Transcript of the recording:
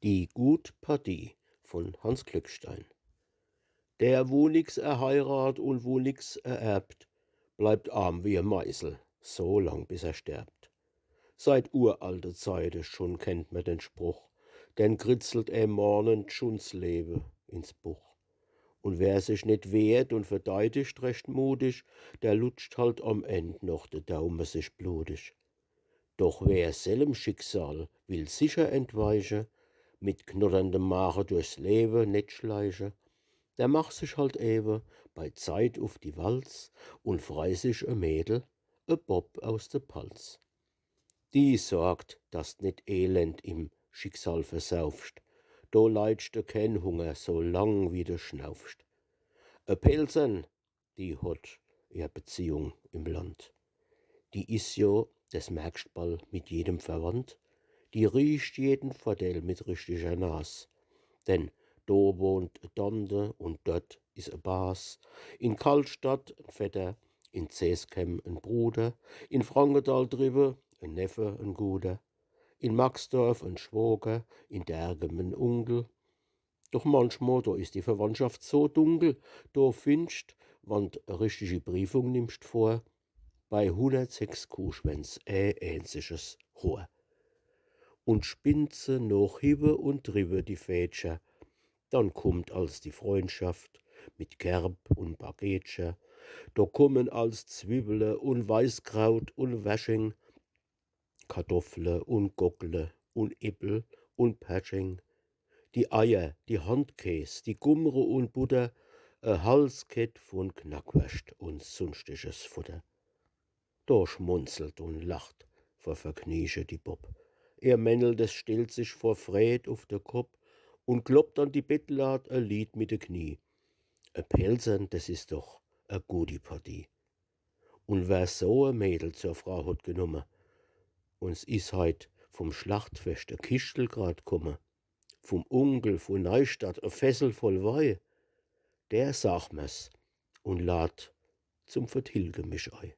Die Gut-Partie von Hans Glückstein. Der, wo nix erheirat und wo nix ererbt, bleibt arm wie 'n Meißel, so lang bis er sterbt. Seit uralte Zeiten schon kennt man den Spruch, denn kritzelt mornen schon 's Leben ins Buch. Und wer sich nicht wehrt und verteidigt recht mutig, der lutscht halt am End noch de Daumen sich blutig. Doch wer sellem Schicksal will sicher entweiche, mit knurrendem Magen durchs Leben nicht schleiche, der macht sich halt eben bei Zeit auf die Walz und frei sich a Mädel, a Bob aus de Palz. Die sorgt, dass d nit elend im Schicksal versaufst, do leidst du kein Hunger, so lang wie du schnaufst. A Pelzern, die hot ihr Beziehung im Land. Die is jo, das merkst bald, mit jedem verwandt. Die riecht jeden Verdell mit richtiger Nas. Denn do wohnt e Tante und dort is e Bas. In Kaltstadt 'n Vetter, in Zeeskem 'n Bruder, in Frankenthal drüben 'n Neffe, 'n guter, in Maxdorf 'n Schwoger, in Dergem 'n Onkel. Doch manchmal, da is die Verwandtschaft so dunkel, da findst, wann d e richtige Briefung nimmst vor, bei 106 Kuhschwänz einziges Rohr. Und spinnt se noch hibe und dribe die Vätscher, dann kommt als die Freundschaft mit Kerb und Baguetscher, da kommen als Zwiebele und Weißkraut und Wäsching, Kartoffle und Gockle und Äppel und Persching, die Eier, die Handkäs, die Gummere und Butter, Halskett von Knackwurst und sonstiges Futter. Da schmunzelt und lacht vor Verkniesche die Bob. Er männelt, es stellt sich vor Fred auf de Kopp und kloppt an die Bettlad a Lied mit de Knie. E Pelzern, das is doch a gute Partie. Und wer so a Mädel zur Frau hat genommen, uns is heit vom Schlachtfest a Kistel grad komme, vom Onkel von Neustadt a Fessel voll Weih, der sagt mir's und lad zum Vertilgemisch ei.